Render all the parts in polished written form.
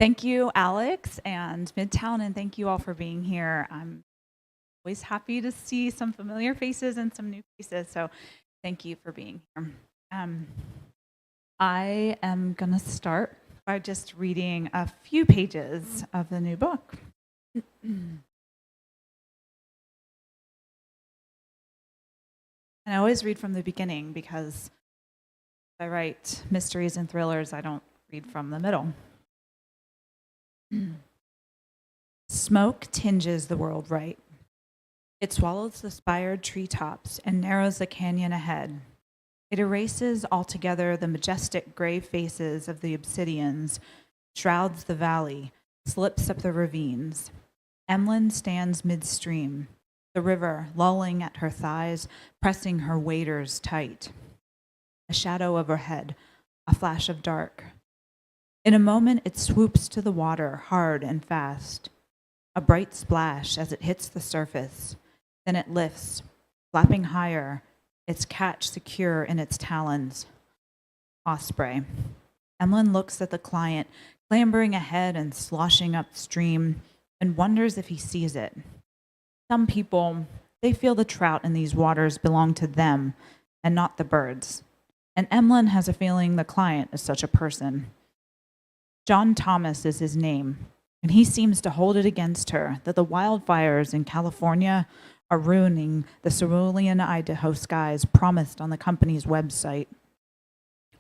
Thank you, Alex and Midtown, and thank you all for being here. I'm always happy to see some familiar faces and some new faces, so thank you for being here. Um, I am going to start by just reading a few pages of the new book. And I always read from the beginning because if I write mysteries and thrillers, I don't read from the middle. Smoke tinges the world right. It swallows the spired treetops and narrows the canyon ahead. It erases altogether the majestic gray faces of the obsidians, shrouds the valley, slips up the ravines. Emlyn stands midstream, the river lolling at her thighs, pressing her waders tight. A shadow overhead, a flash of dark. In a moment, it swoops to the water, hard and fast. A bright splash as it hits the surface. Then it lifts, flapping higher, its catch secure in its talons. Osprey. Emlyn looks at the client, clambering ahead and sloshing upstream, and wonders if he sees it. Some people, they feel the trout in these waters belong to them and not the birds. And Emlyn has a feeling the client is such a person. John Thomas is his name, and he seems to hold it against her that the wildfires in California are ruining the cerulean Idaho skies promised on the company's website.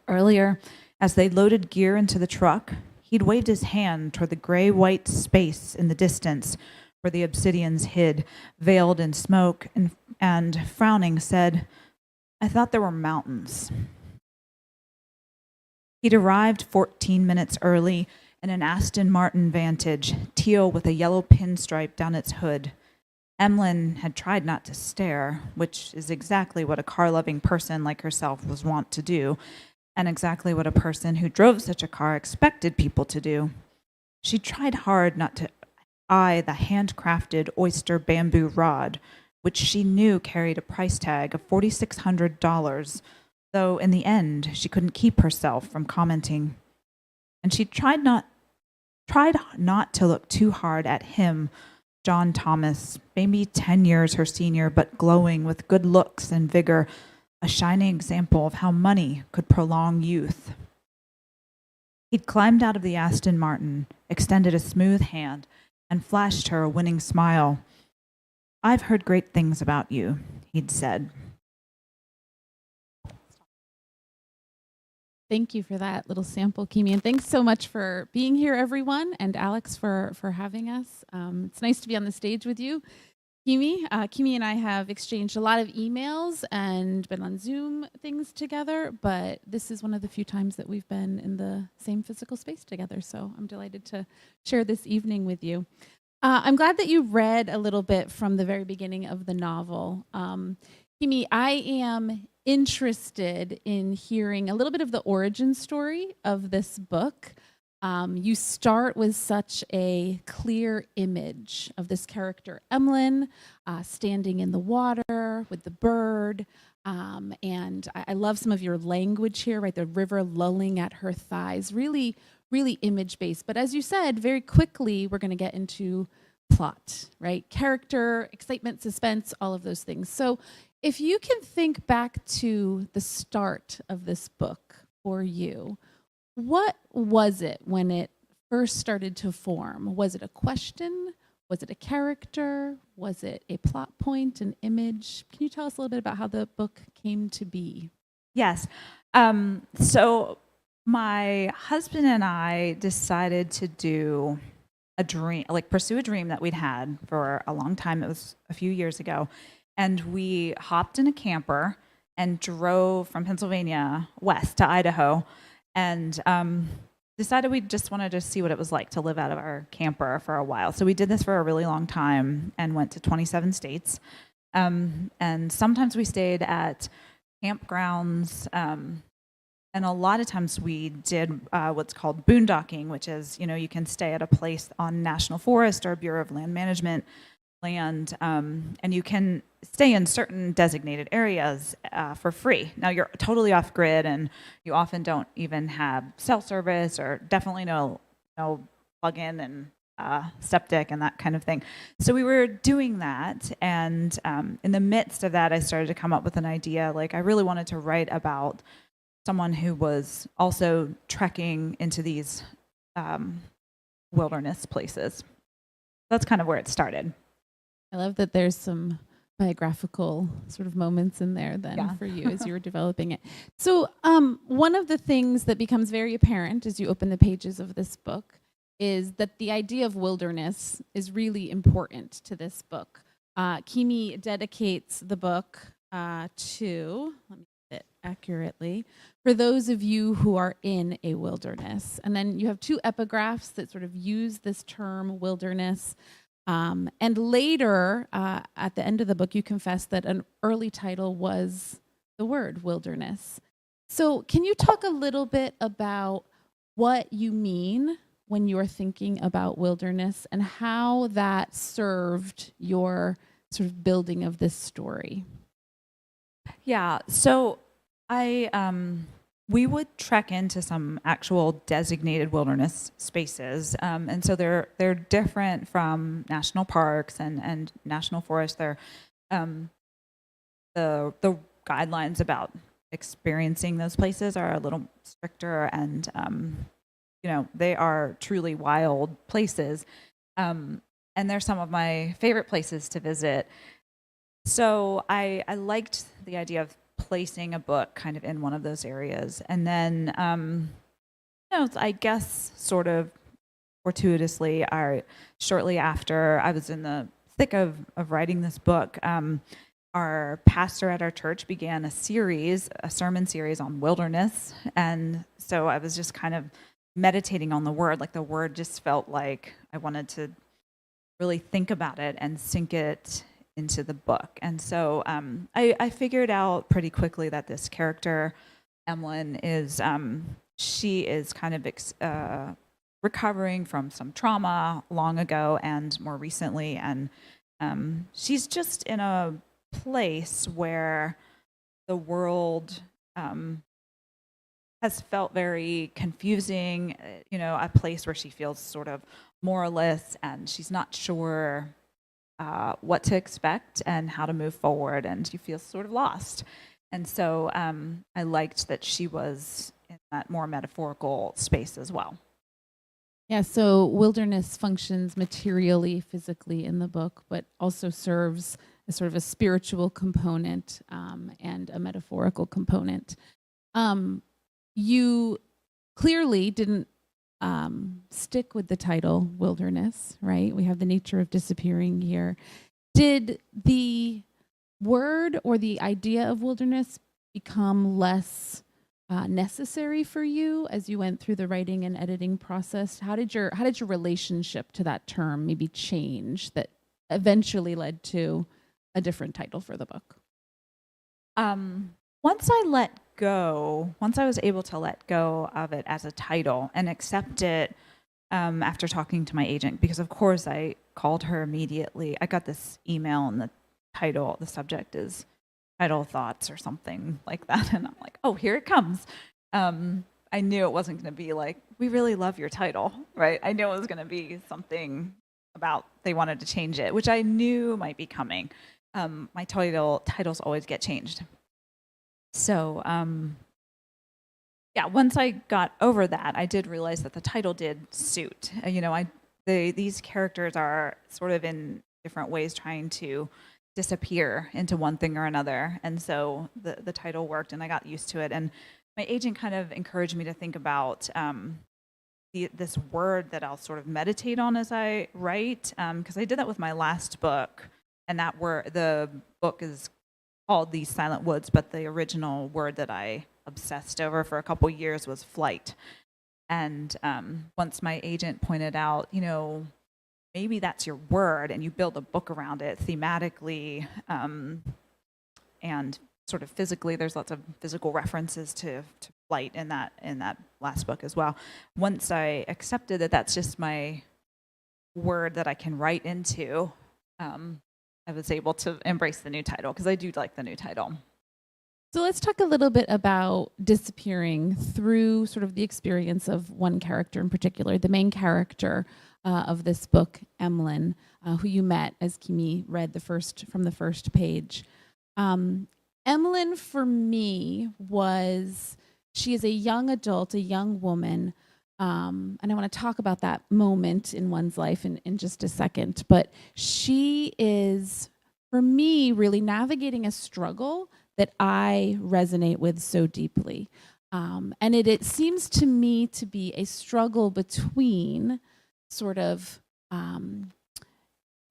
Earlier, as they loaded gear into the truck, he'd waved his hand toward the gray-white space in the distance where the obsidians hid, veiled in smoke, and frowning said, "I thought there were mountains." He'd arrived 14 minutes early in an Aston Martin Vantage, teal with a yellow pinstripe down its hood. Emlyn had tried not to stare, which is exactly what a car-loving person like herself was wont to do, and exactly what a person who drove such a car expected people to do. She tried hard not to eye the handcrafted oyster bamboo rod, which she knew carried a price tag of $4,600, though in the end she couldn't keep herself from commenting. And she tried not to look too hard at him, John Thomas, maybe 10 years her senior, but glowing with good looks and vigor, a shining example of how money could prolong youth. He'd climbed out of the Aston Martin, extended a smooth hand, and flashed her a winning smile. "I've heard great things about you," he'd said. Thank you for that little sample, Kimi, and thanks so much for being here, everyone, and Alex for having us. It's nice to be on the stage with you, Kimi. Kimi and I have exchanged a lot of emails and been on Zoom things together, but this is one of the few times that we've been in the same physical space together, so I'm delighted to share this evening with you. I'm glad that you read a little bit from the very beginning of the novel. Kimi, I am interested in hearing a little bit of the origin story of this book. You start with such a clear image of this character, Emlyn, standing in the water with the bird. And I love some of your language here, right? The river lulling at her thighs, really, really image-based. But as you said, very quickly, we're going to get into plot, right? Character, excitement, suspense, all of those things. So if you can think back to the start of this book for you, what was it when it first started to form? Was it a question? Was it a character? Was it a plot point, an image? Can you tell us a little bit about how the book came to be? Yes. So my husband and I decided to do a dream, pursue a dream that we'd had for a long time. It was a few years ago. And we hopped in a camper and drove from Pennsylvania west to Idaho and decided we just wanted to see what it was like to live out of our camper for a while. So we did this for a really long time and went to 27 states. And sometimes we stayed at campgrounds. And a lot of times we did what's called boondocking, which is, you can stay at a place on National Forest or Bureau of Land Management land, and you can stay in certain designated areas for free. Now you're totally off grid, and you often don't even have cell service, or definitely no plug-in and septic and that kind of thing. So we were doing that, and in the midst of that, I started to come up with an idea. Like, I really wanted to write about someone who was also trekking into these wilderness places. That's kind of where it started. I love that there's some biographical sort of moments in there then Yeah. for you as you were developing it. So one of the things that becomes very apparent as you open the pages of this book is that the idea of wilderness is really important to this book. Kimi dedicates the book to, let me get it accurately, for those of you who are in a wilderness. And then you have two epigraphs that sort of use this term wilderness. And later, at the end of the book, you confess that an early title was the word wilderness. So can you talk a little bit about what you mean when you're thinking about wilderness and how that served your sort of building of this story? Yeah. So we would trek into some actual designated wilderness spaces, and so they're different from national parks and national forests. They're the guidelines about experiencing those places are a little stricter, and they are truly wild places, and they're some of my favorite places to visit. So I liked the idea of placing a book kind of in one of those areas. And then, I guess sort of fortuitously, shortly after I was in the thick of writing this book, our pastor at our church began a sermon series on wilderness. And so I was just kind of meditating on the word. Like, the word just felt like I wanted to really think about it and sink it into the book. And so I figured out pretty quickly that this character, Emlyn, she is kind of recovering from some trauma long ago and more recently, and she's just in a place where the world has felt very confusing, a place where she feels sort of moralist, and she's not sure what to expect and how to move forward, and she feels sort of lost. And so I liked that she was in that more metaphorical space as well. Yeah, so wilderness functions materially, physically in the book, but also serves as sort of a spiritual component and a metaphorical component. You clearly didn't stick with the title wilderness, right? We have the nature of disappearing here. Did the word or the idea of wilderness become less necessary for you as you went through the writing and editing process? How did your relationship to that term maybe change that eventually led to a different title for the book? Once I was able to let go of it as a title and accept it after talking to my agent, because of course I called her immediately. I got this email, and the subject is title thoughts or something like that. And I'm like, oh, here it comes. I knew it wasn't going to be like, we really love your title, right? I knew it was going to be something about they wanted to change it, which I knew might be coming. My titles always get changed. So, once I got over that, I did realize that the title did suit. These characters are sort of in different ways trying to disappear into one thing or another, and so the title worked, and I got used to it. And my agent kind of encouraged me to think about this word that I'll sort of meditate on as I write, because I did that with my last book, and the book is called These Silent Woods, but the original word that I obsessed over for a couple years was flight. And once my agent pointed out, maybe that's your word, and you build a book around it thematically and sort of physically. There's lots of physical references to flight in that last book as well. Once I accepted that that's just my word that I can write into, I was able to embrace the new title, because I do like the new title. So let's talk a little bit about disappearing through sort of the experience of one character in particular, the main character of this book, Emlyn, who you met as Kimi read from the first page. Emlyn, for me, she is a young adult, a young woman, and I want to talk about that moment in one's life in just a second. But she is, for me, really navigating a struggle that I resonate with so deeply. And it seems to me to be a struggle between sort of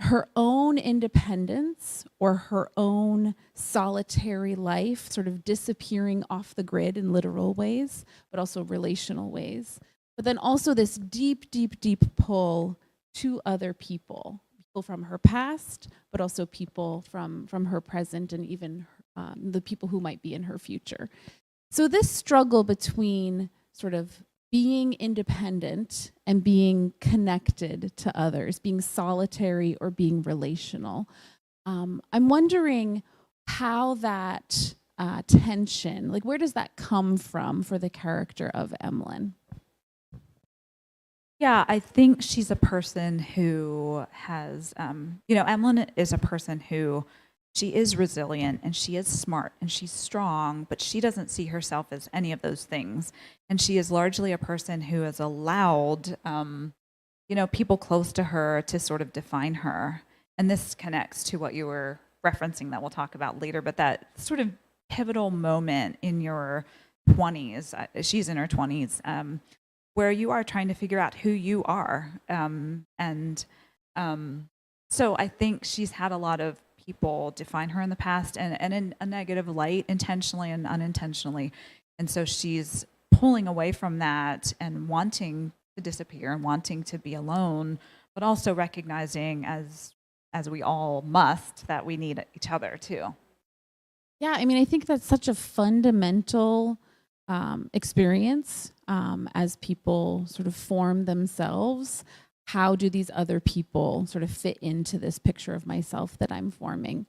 her own independence or her own solitary life, sort of disappearing off the grid in literal ways, but also relational ways. But then also this deep, deep, deep pull to other people from her past, but also people from her present and even the people who might be in her future. So this struggle between sort of being independent and being connected to others, being solitary or being relational. I'm wondering how that tension, like where does that come from for the character of Emlyn? Yeah, I think she's a person who has, Emlyn is a person who she is resilient and she is smart and she's strong, but she doesn't see herself as any of those things. And she is largely a person who has allowed, people close to her to sort of define her. And this connects to what you were referencing that we'll talk about later, but that sort of pivotal moment in your 20s, she's in her 20s, where you are trying to figure out who you are. So I think she's had a lot of people define her in the past and in a negative light, intentionally and unintentionally. And so she's pulling away from that and wanting to disappear and wanting to be alone, but also recognizing, as we all must, that we need each other too. Yeah, I mean, I think that's such a fundamental experience as people sort of form themselves. How do these other people sort of fit into this picture of myself that I'm forming?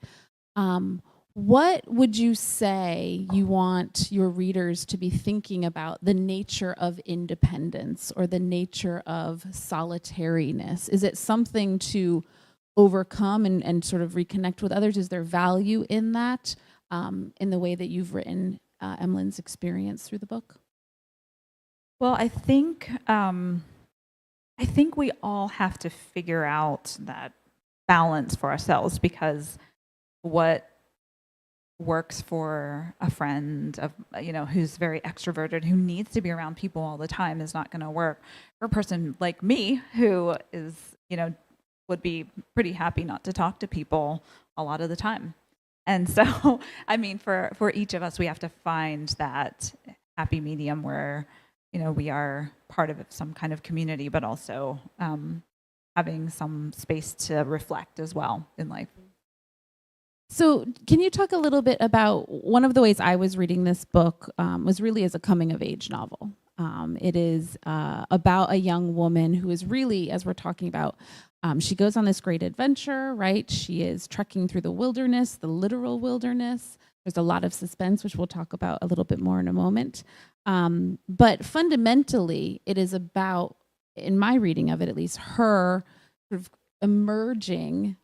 What would you say you want your readers to be thinking about the nature of independence or the nature of solitariness? Is it something to overcome and sort of reconnect with others? Is there value in that, in the way that you've written Emlyn's experience through the book? Well, I think we all have to figure out that balance for ourselves, because what works for a friend who's very extroverted, who needs to be around people all the time, is not going to work for a person like me who is, would be pretty happy not to talk to people a lot of the time. And so, I mean, for each of us, we have to find that happy medium where, we are part of some kind of community, but also having some space to reflect as well in life. So can you talk a little bit about one of the ways I was reading this book was really as a coming of age novel. It is about a young woman who is really, as we're talking about, she goes on this great adventure, right? She is trekking through the wilderness, the literal wilderness. There's a lot of suspense, which we'll talk about a little bit more in a moment. But fundamentally, it is about, in my reading of it at least, her sort of emerging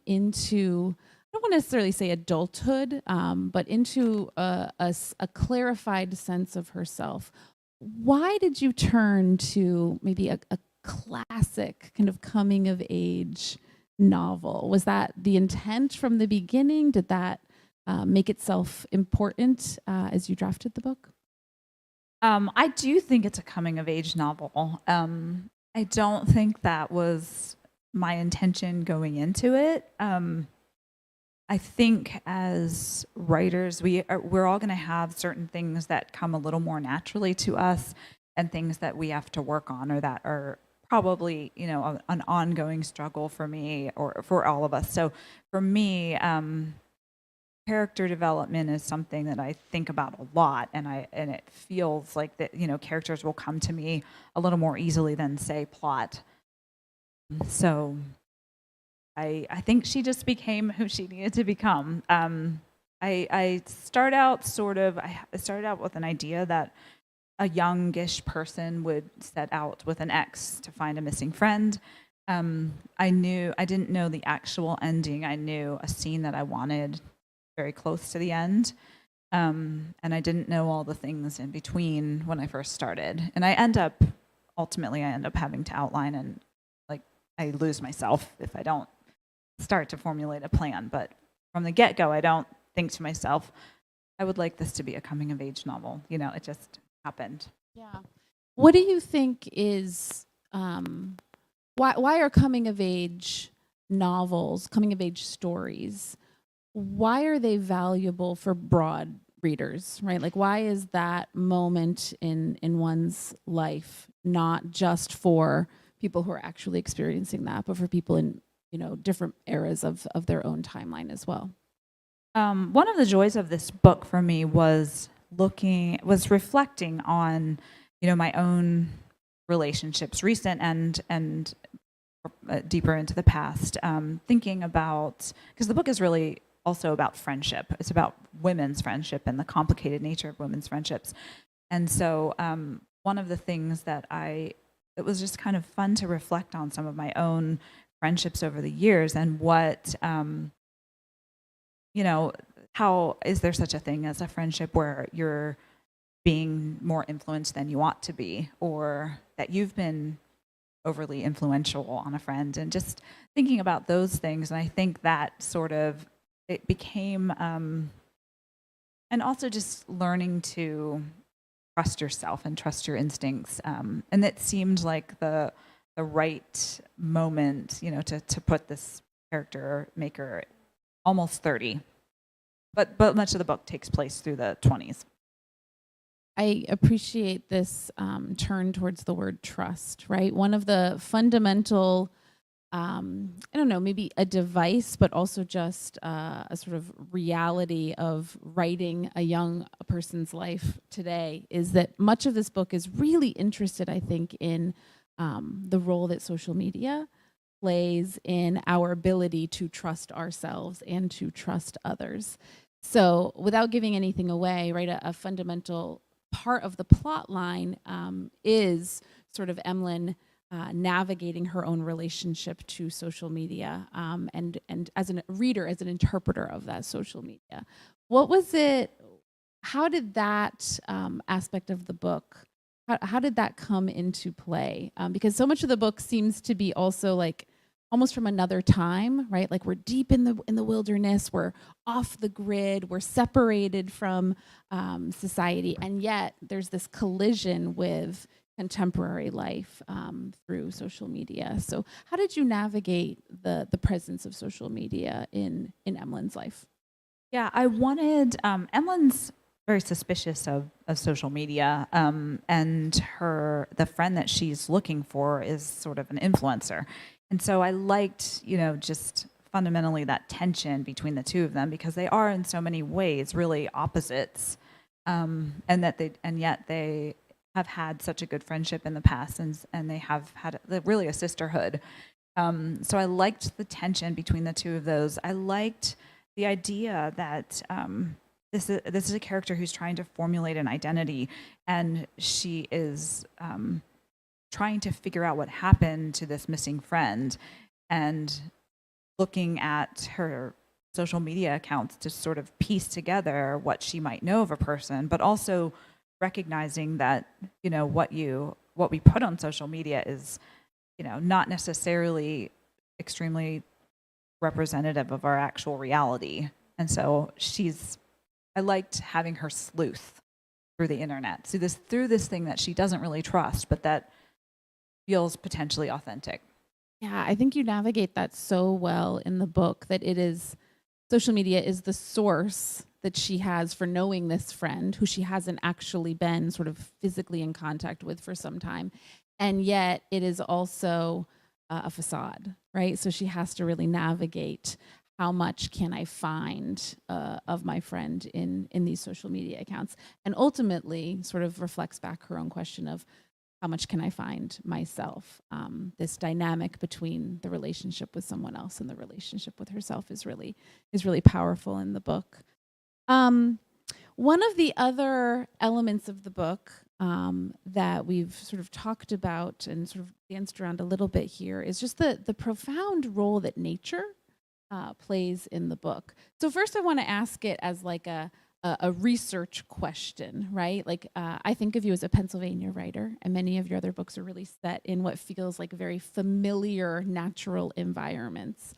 into, I don't want to necessarily say adulthood, but into a clarified sense of herself. Why did you turn to maybe a classic kind of coming of age novel? Was that the intent from the beginning? Did that make itself important as you drafted the book? I do think it's a coming of age novel. I don't think that was my intention going into it. I think as writers, we're all going to have certain things that come a little more naturally to us, and things that we have to work on, or that are probably, an ongoing struggle for me or for all of us. So for me, character development is something that I think about a lot, and it feels like that, characters will come to me a little more easily than, say, plot. So I think she just became who she needed to become. I start out sort of, I started out with an idea that a youngish person would set out with an ex to find a missing friend. I didn't know the actual ending. I knew a scene that I wanted very close to the end. And I didn't know all the things in between when I first started. And ultimately, I end up having to outline, and like I lose myself if I don't start to formulate a plan. But from the get go, I don't think to myself, I would like this to be a coming of age novel. It just happened. Yeah. What do you think is why are coming of age novels, coming of age stories, why are they valuable for broad readers, right? Like, why is that moment in one's life not just for people who are actually experiencing that, but for people in different eras of their own timeline as well? One of the joys of this book for me was reflecting on, my own relationships, recent and deeper into the past. Thinking about, because the book is really also about friendship. It's about women's friendship and the complicated nature of women's friendships. And so, one of the things it was just kind of fun to reflect on some of my own friendships over the years, and what how is there such a thing as a friendship where you're being more influenced than you ought to be, or that you've been overly influential on a friend, and just thinking about those things. And I think that sort of it became, and also just learning to trust yourself and trust your instincts. And it seemed like the right moment, to put this character maker almost 30, but much of the book takes place through the 20s. I appreciate this turn towards the word trust, right? One of the fundamental, I don't know, maybe a device, but also just a sort of reality of writing a young person's life today is that much of this book is really interested, I think, in the role that social media plays in our ability to trust ourselves and to trust others. So without giving anything away, right, a fundamental part of the plot line is sort of Emlyn navigating her own relationship to social media, and as a reader, as an interpreter of that social media. What was it? How did that aspect of the book? How did that come into play? Because so much of the book seems to be also like almost from another time, right? Like we're deep in the wilderness, we're off the grid, we're separated from society, and yet there's this collision with contemporary life through social media. So how did you navigate the presence of social media in Emlyn's life? Yeah, I wanted, Emlyn's very suspicious of social media, and the friend that she's looking for is sort of an influencer. And so I liked, just fundamentally that tension between the two of them, because they are in so many ways really opposites, and yet they have had such a good friendship in the past, and they have had really a sisterhood. So I liked the tension between the two of those. I liked the idea that this is a character who's trying to formulate an identity, and she is trying to figure out what happened to this missing friend, and looking at her social media accounts to sort of piece together what she might know of a person, but also recognizing that what we put on social media is not necessarily extremely representative of our actual reality. And so I liked having her sleuth through the internet, through this thing that she doesn't really trust, but that feels potentially authentic. Yeah, I think you navigate that so well in the book, that social media is the source that she has for knowing this friend who she hasn't actually been sort of physically in contact with for some time. And yet it is also a facade, right? So she has to really navigate, how much can I find of my friend in these social media accounts? And ultimately sort of reflects back her own question of, how much can I find myself? This dynamic between the relationship with someone else and the relationship with herself is really powerful in the book. One of the other elements of the book that we've sort of talked about and sort of danced around a little bit here is just the profound role that nature plays in the book. So first I want to ask it as like a research question, right? Like I think of you as a Pennsylvania writer, and many of your other books are really set in what feels like very familiar natural environments.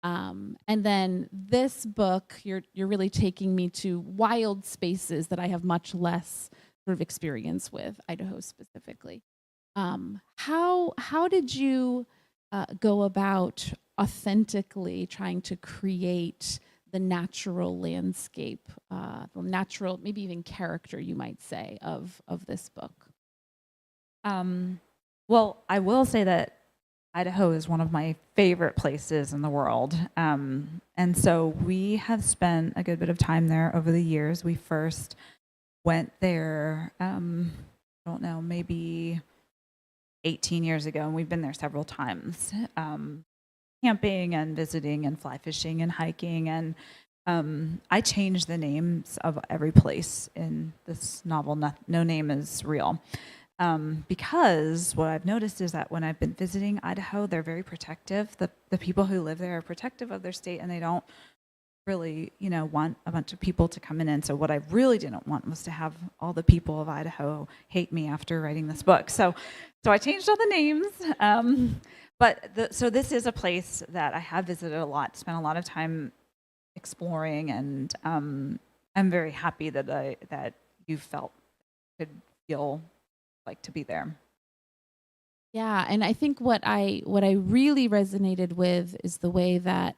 And then this book, you're really taking me to wild spaces that I have much less sort of experience with, Idaho specifically. How did you go about authentically trying to create the natural landscape, the natural, maybe even character, you might say, of this book? Well, I will say that Idaho is one of my favorite places in the world. And so we have spent a good bit of time there over the years. We first went there, I don't know, maybe 18 years ago, and we've been there several times, camping and visiting and fly fishing and hiking. And I changed the names of every place in this novel. No name is real. Because what I've noticed is that when I've been visiting Idaho, they're very protective. The people who live there are protective of their state, and they don't really, want a bunch of people to come in. And so what I really didn't want was to have all the people of Idaho hate me after writing this book. So I changed all the names. So this is a place that I have visited a lot, spent a lot of time exploring, and I'm very happy that you felt could feel like to be there. Yeah, and I think what I really resonated with is the way that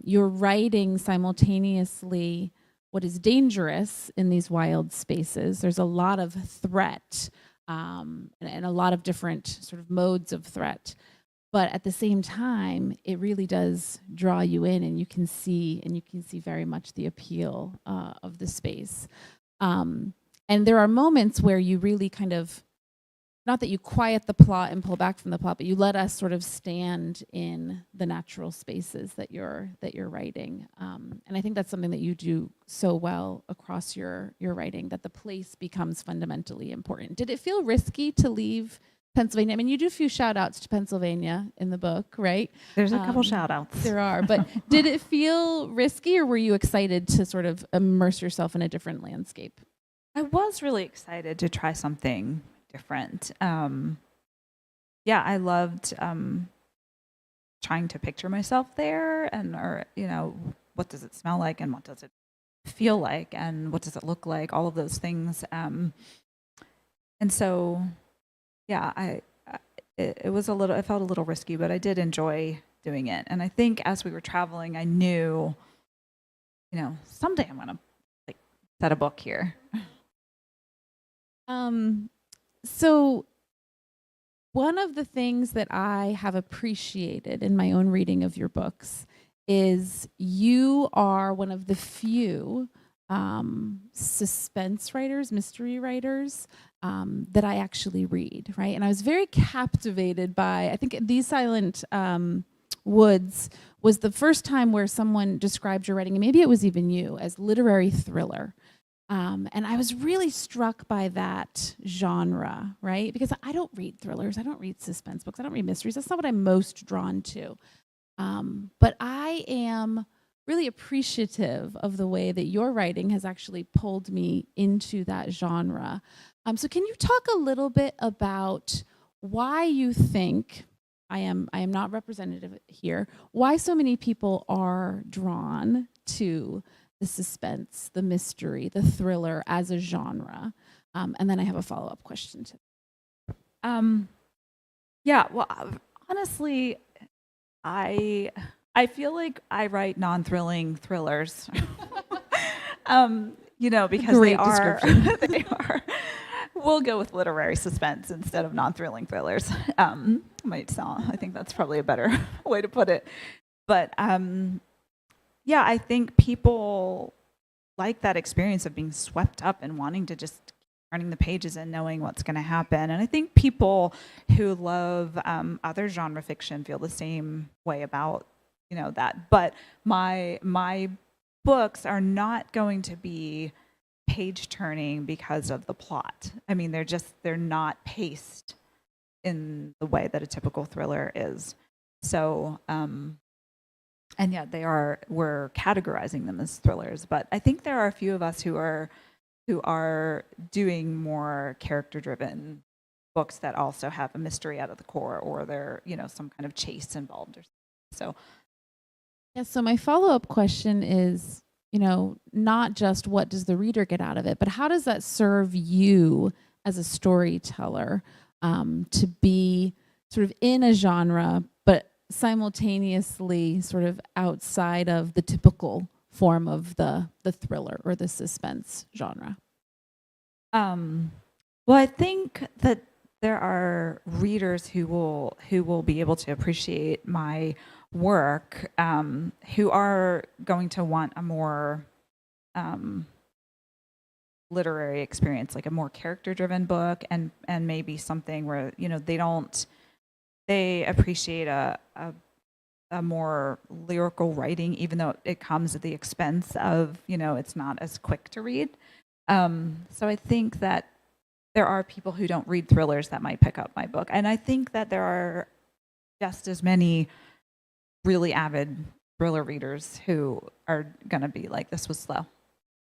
you're writing simultaneously what is dangerous in these wild spaces. There's a lot of threat and a lot of different sort of modes of threat. But at the same time, it really does draw you in, and you can see very much the appeal of the space. And there are moments where you really kind of, not that you quiet the plot and pull back from the plot, but you let us sort of stand in the natural spaces that you're writing. And I think that's something that you do so well across your writing, that the place becomes fundamentally important. Did it feel risky to leave Pennsylvania? I mean, you do a few shout outs to Pennsylvania in the book, right? There's a couple shout outs. There are, but did it feel risky, or were you excited to sort of immerse yourself in a different landscape? I was really excited to try something different. I loved trying to picture myself there, or what does it smell like, and what does it feel like, and what does it look like, all of those things. And so, it was it felt a little risky, but I did enjoy doing it. And I think as we were traveling, I knew, someday I'm gonna set a book here. So one of the things that I have appreciated in my own reading of your books is you are one of the few suspense writers, mystery writers that I actually read, right? And I was very captivated by, I think These Silent Woods was the first time where someone described your writing, and maybe it was even you, as literary thriller. And I was really struck by that genre, right? Because I don't read thrillers, I don't read suspense books, I don't read mysteries. That's not what I'm most drawn to. But I am really appreciative of the way that your writing has actually pulled me into that genre. So can you talk a little bit about why you think, I am not representative here, why so many people are drawn to the suspense, the mystery, the thriller as a genre? And then I have a follow-up question to that. Honestly, I feel like I write non-thrilling thrillers. Because Great they are. We'll go with literary suspense instead of non-thrilling thrillers. Might sound, I think that's probably a better way to put it. But I think people like that experience of being swept up and wanting to just turning the pages and knowing what's going to happen. And I think people who love other genre fiction feel the same way about that. But my books are not going to be page turning because of the plot. I mean, they're not paced in the way that a typical thriller is. So, and yet we're categorizing them as thrillers. But I think there are a few of us who are doing more character-driven books that also have a mystery out of the core, or they're, some kind of chase involved or something. So Yeah, so my follow-up question is, not just what does the reader get out of it, but how does that serve you as a storyteller, to be sort of in a genre, but simultaneously sort of outside of the typical form of the thriller or the suspense genre? Well, I think that there are readers who will be able to appreciate my work, who are going to want a more literary experience, like a more character-driven book, and maybe something where they appreciate a more lyrical writing, even though it comes at the expense of it's not as quick to read. So I think that there are people who don't read thrillers that might pick up my book, and I think that there are just as many really avid thriller readers who are gonna be like, this was slow.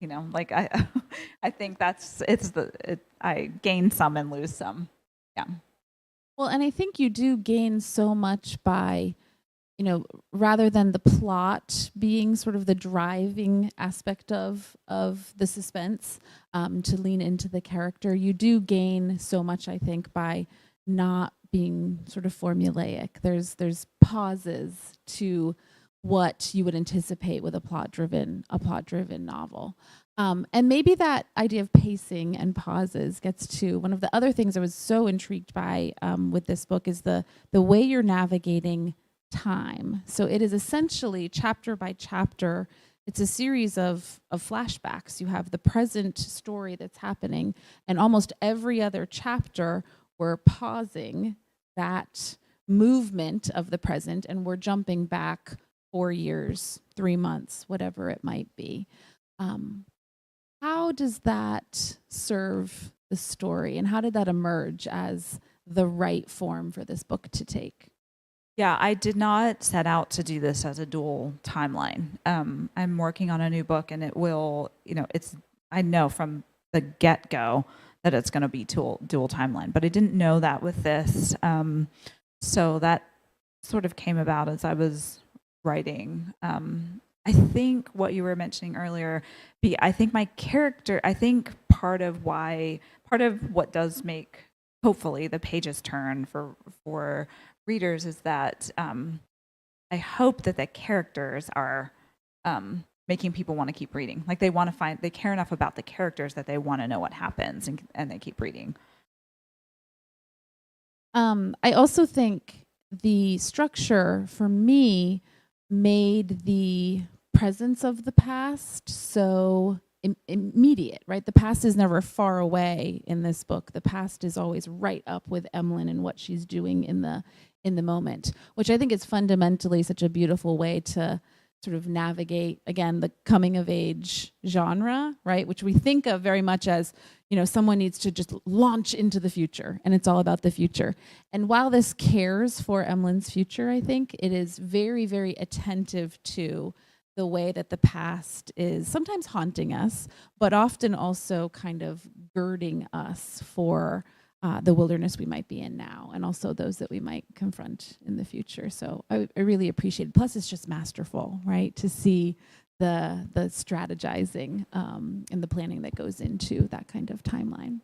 Like I think I gain some and lose some. Yeah. Well, and I think you do gain so much by, rather than the plot being sort of the driving aspect of the suspense, to lean into the character, you do gain so much, I think, by not being sort of formulaic. There's pauses to what you would anticipate with a plot-driven novel. And maybe that idea of pacing and pauses gets to one of the other things I was so intrigued by with this book is the way you're navigating time. So it is essentially chapter by chapter. It's a series of flashbacks. You have the present story that's happening, and almost every other chapter we're pausing that movement of the present, and we're jumping back 4 years, 3 months, whatever it might be. How does that serve the story, and how did that emerge as the right form for this book to take? Yeah, I did not set out to do this as a dual timeline. I'm working on a new book, and it will, I know from the get-go that it's going to be dual timeline, but I didn't know that with this. So that sort of came about as I was writing. I think what you were mentioning earlier, I think part of what does make, hopefully, the pages turn for readers is that I hope that the characters are making people want to keep reading. Like they care enough about the characters that they want to know what happens, and they keep reading. I also think the structure for me made the presence of the past so immediate, right? The past is never far away in this book. The past is always right up with Emlyn and what she's doing in the moment, which I think is fundamentally such a beautiful way to sort of navigate, again, the coming of age genre, right? Which we think of very much as, someone needs to just launch into the future, and it's all about the future. And while this cares for Emlyn's future, I think it is very, very attentive to the way that the past is sometimes haunting us, but often also kind of girding us for the wilderness we might be in now, and also those that we might confront in the future. So I really appreciate it. Plus, it's just masterful, right? To see the strategizing and the planning that goes into that kind of timeline.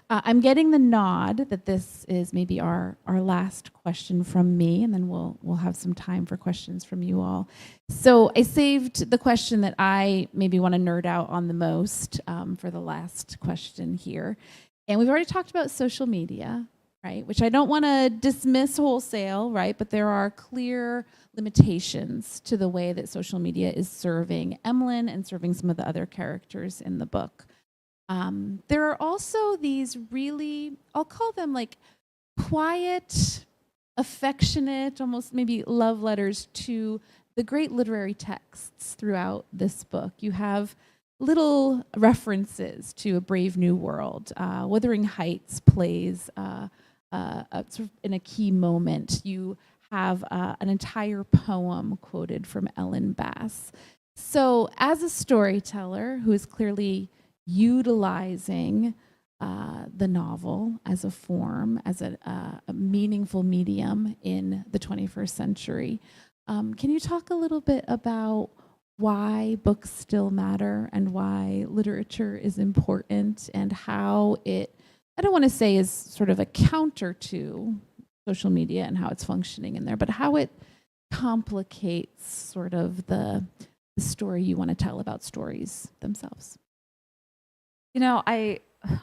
I'm getting the nod that this is maybe our last question from me, and then we'll have some time for questions from you all. So I saved the question that I maybe want to nerd out on the most for the last question here. And we've already talked about social media, right? Which I don't want to dismiss wholesale, right? But there are clear limitations to the way that social media is serving Emlyn and serving some of the other characters in the book. There are also these really, I'll call them like quiet, affectionate, almost maybe love letters to the great literary texts throughout this book. You have little references to A Brave New World. Wuthering Heights plays sort of in a key moment. You have an entire poem quoted from Ellen Bass. So as a storyteller who is clearly utilizing the novel as a form, as a meaningful medium in the 21st century, can you talk a little bit about why books still matter and why literature is important and how it, I don't want to say is sort of a counter to social media and how it's functioning in there, but how it complicates sort of the story you want to tell about stories themselves? You know,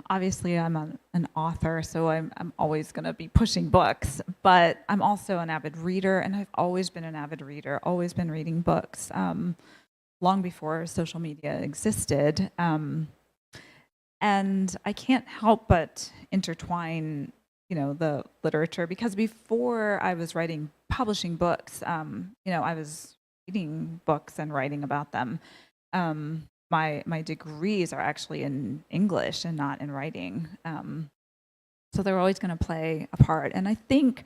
obviously I'm an author, so I'm always going to be pushing books, but I'm also an avid reader, and I've always been an avid reader, always been reading books, long before social media existed. And I can't help but intertwine, the literature, because before I was publishing books, I was reading books and writing about them. My degrees are actually in English and not in writing. So they're always going to play a part. And I think,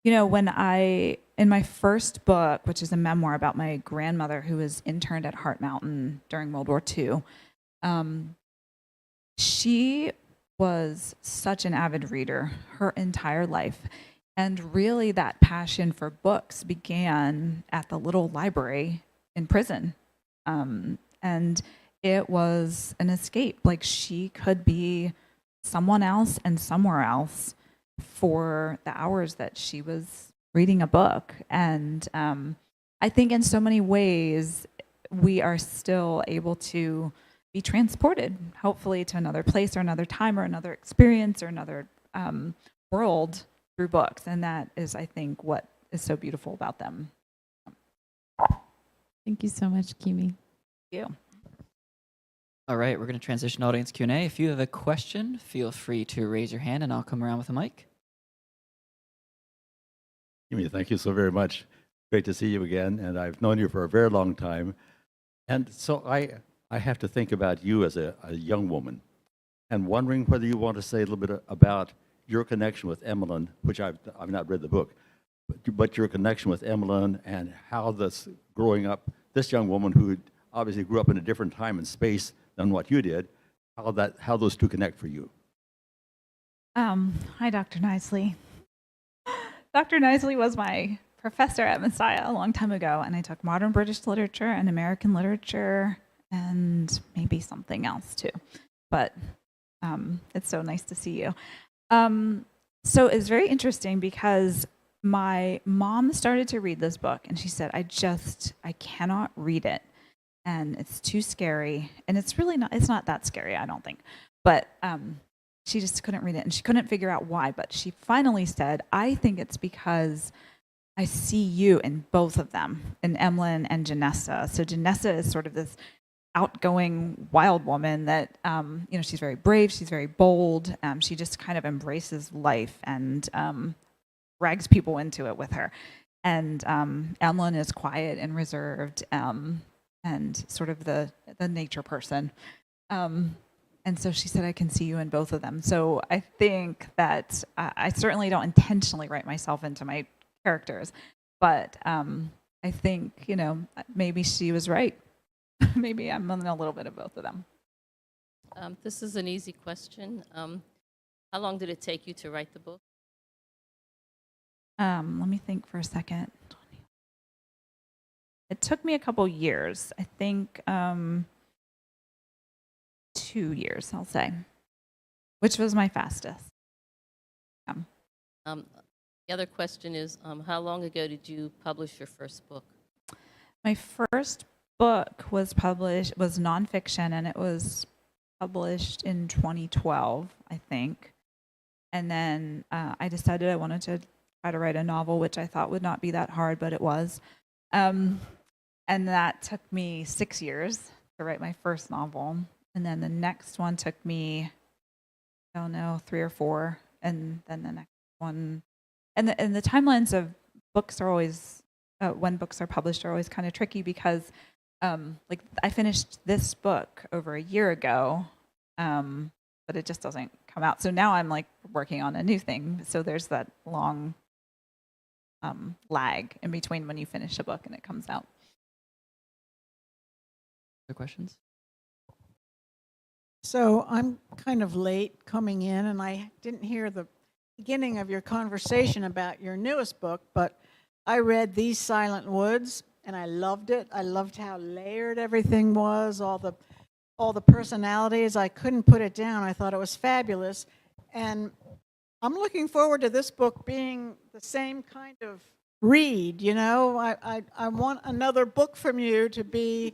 in my first book, which is a memoir about my grandmother who was interned at Heart Mountain during World War II, she was such an avid reader her entire life. And really that passion for books began at the little library in prison. And it was an escape. Like, she could be someone else and somewhere else for the hours that she was reading a book. And I think in so many ways, we are still able to be transported, hopefully, to another place or another time or another experience or another world through books. And that is, I think, what is so beautiful about them. Thank you so much, Kimi. Thank you. All right, we're going to transition to audience Q&A. If you have a question, feel free to raise your hand and I'll come around with a mic. Kimi, thank you so very much. Great to see you again, and I've known you for a very long time. And so I have to think about you as a young woman and wondering whether you want to say a little bit about your connection with Emmeline, which I've not read the book, but your connection with Emmeline and how this growing up, this young woman who obviously grew up in a different time and space than what you did, how those two connect for you. Hi, Dr. Knisley. Dr. Knisley was my professor at Messiah a long time ago, and I took modern British literature and American literature and maybe something else too. But it's so nice to see you. So it's very interesting because my mom started to read this book, and she said, I cannot read it. And it's too scary. And it's not that scary, I don't think. But she just couldn't read it, and she couldn't figure out why. But she finally said, I think it's because I see you in both of them, in Emmeline and Janessa. So Janessa is sort of this outgoing wild woman that, she's very brave, she's very bold. She just kind of embraces life and drags people into it with her. And Emmeline is quiet and reserved, and sort of the nature person. And so she said, I can see you in both of them. So I think that I certainly don't intentionally write myself into my characters, but I think, maybe she was right. Maybe I'm in a little bit of both of them. This is an easy question. How long did it take you to write the book? Let me think for a second. It took me a couple years. I think 2 years, I'll say, which was my fastest. The other question is, how long ago did you publish your first book? My first book was nonfiction, and it was published in 2012, I think. And then I decided I wanted to try to write a novel, which I thought would not be that hard, but it was. And that took me 6 years to write my first novel. And then the next one took me, 3 or 4. And then the next one. And the timelines of books are always when books are published are always kind of tricky because, like, I finished this book over a year ago, but it just doesn't come out. So now I'm like working on a new thing. So there's that long lag in between when you finish a book and it comes out. Other questions? So I'm kind of late coming in, and I didn't hear the beginning of your conversation about your newest book, but I read These Silent Woods, and I loved it. I loved how layered everything was, all the personalities. I couldn't put it down. I thought it was fabulous. And I'm looking forward to this book being the same kind of read, you know? I want another book from you to be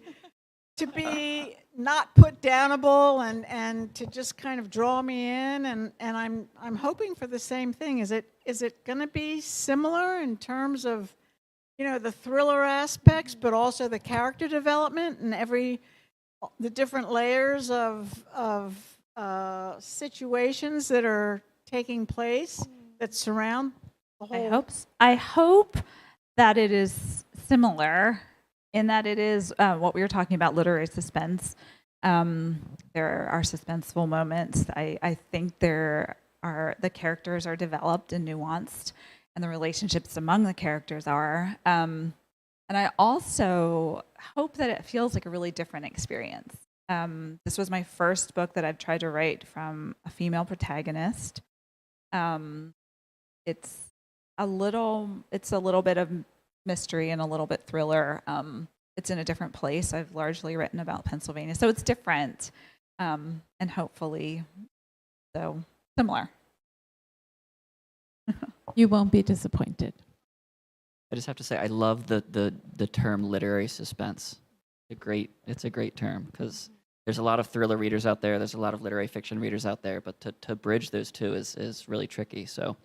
not put downable and to just kind of draw me in, and I'm hoping for the same thing. Is it going to be similar in terms of, you know, the thriller aspects, but also the character development and the different layers of situations that are taking place that surround the whole? I hope that it is similar in that it is what we were talking about, literary suspense. There are suspenseful moments. I think the characters are developed and nuanced, and the relationships among the characters are. And I also hope that it feels like a really different experience. This was my first book that I've tried to write from a female protagonist. It's a little bit of mystery and a little bit thriller. It's in a different place. I've largely written about Pennsylvania, so it's different, and hopefully, so similar. You won't be disappointed. I just have to say, I love the term literary suspense. It's a great term because there's a lot of thriller readers out there. There's a lot of literary fiction readers out there, but to bridge those two is really tricky. So,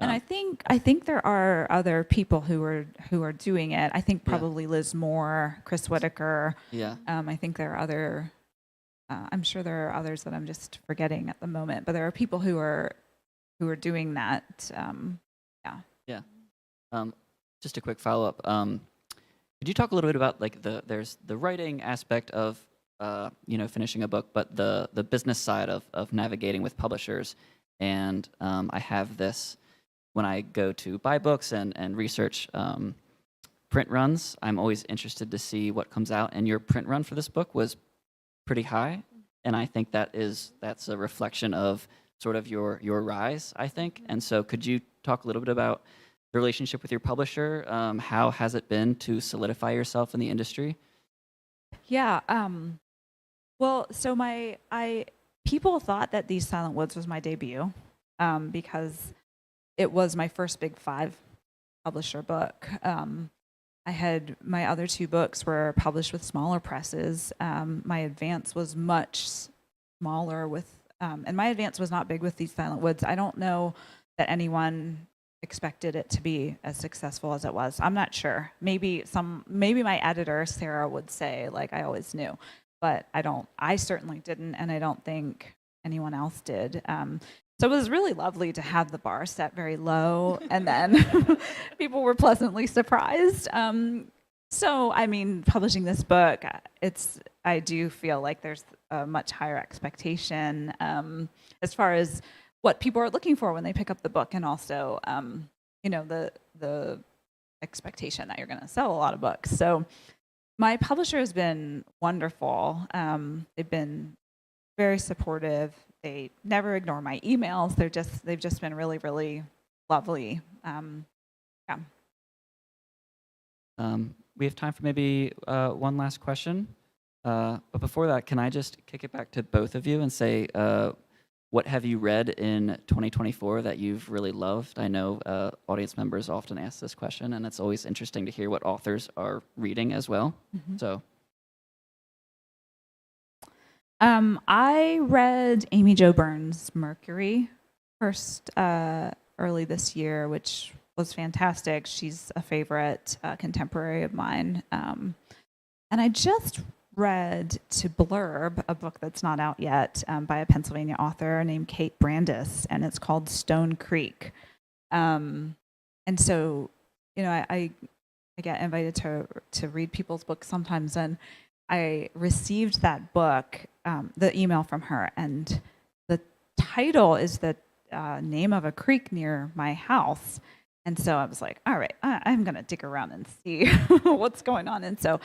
and I think there are other people who are doing it. I think probably Liz Moore, Chris Whitaker. yeah, I think there are other. I'm sure there are others that I'm just forgetting at the moment, but there are people who are doing that. Just a quick follow up. Could you talk a little bit about like there's the writing aspect of finishing a book, but the business side of navigating with publishers, and I have this. When I go to buy books and research print runs, I'm always interested to see what comes out. And your print run for this book was pretty high, and I think that's a reflection of sort of your rise, I think. And so, could you talk a little bit about the relationship with your publisher? How has it been to solidify yourself in the industry? Yeah. Well, so people thought that These Silent Woods was my debut because it was my first Big Five publisher book. I had my other two books were published with smaller presses. My advance was much smaller and my advance was not big with These Silent Woods. I don't know that anyone expected it to be as successful as it was. I'm not sure. Maybe my editor, Sarah, would say, like, I always knew, but I certainly didn't, and I don't think anyone else did. So it was really lovely to have the bar set very low, and then people were pleasantly surprised. So, I mean, publishing this book, I do feel like there's a much higher expectation as far as what people are looking for when they pick up the book, and also, the expectation that you're going to sell a lot of books. So, my publisher has been wonderful. They've been very supportive. They never ignore my emails. They've just been really, really lovely. We have time for maybe one last question. But before that, can I just kick it back to both of you and say, what have you read in 2024 that you've really loved? I know audience members often ask this question, and it's always interesting to hear what authors are reading as well. Mm-hmm. So, I read Amy Jo Burns' Mercury first early this year, which was fantastic. She's a favorite contemporary of mine. And I just read To Blurb, a book that's not out yet, by a Pennsylvania author named Kate Brandis, and it's called Stone Creek. And so, I I get invited to read people's books sometimes, and I received that book, the email from her, and the title is the name of a creek near my house. And so I was like, all right, I'm going to dig around and see what's going on. And so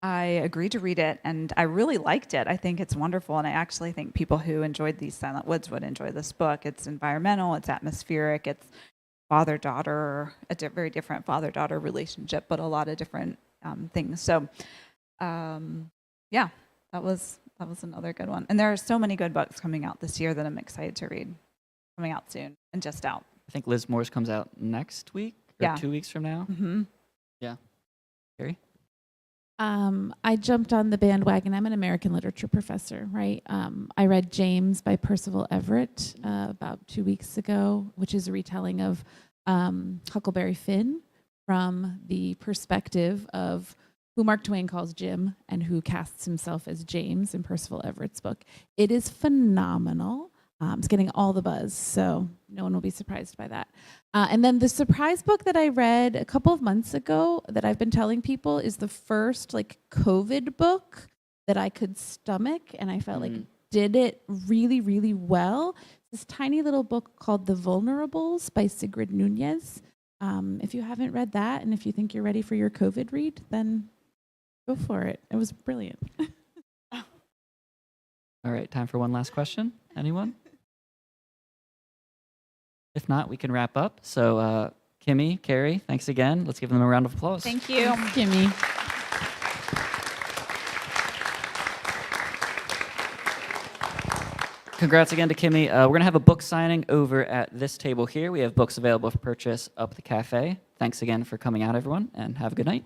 I agreed to read it, and I really liked it. I think it's wonderful, and I actually think people who enjoyed These Silent Woods would enjoy this book. It's environmental, it's atmospheric, it's father-daughter, very different father-daughter relationship, but a lot of different things. So, yeah, that was another good one. And there are so many good books coming out this year that I'm excited to read, coming out soon and just out. I think Liz Moore's comes out next week or Yeah. 2 weeks from now. Mm-hmm. Yeah. Carrie? I jumped on the bandwagon. I'm an American literature professor, right? I read James by Percival Everett about 2 weeks ago, which is a retelling of Huckleberry Finn from the perspective of who Mark Twain calls Jim and who casts himself as James in Percival Everett's book. It is phenomenal. It's getting all the buzz, so no one will be surprised by that. And then the surprise book that I read a couple of months ago that I've been telling people is the first like COVID book that I could stomach, and I felt like did it really, really well. This tiny little book called The Vulnerables by Sigrid Nunez. If you haven't read that, and if you think you're ready for your COVID read, then go for it. It was brilliant. All right, time for one last question. Anyone? If not, we can wrap up. So, Kimi, Kerry, thanks again. Let's give them a round of applause. Thank you. Kimmy. Congrats again to Kimi. We're going to have a book signing over at this table here. We have books available for purchase up at the cafe. Thanks again for coming out, everyone, and have a good night.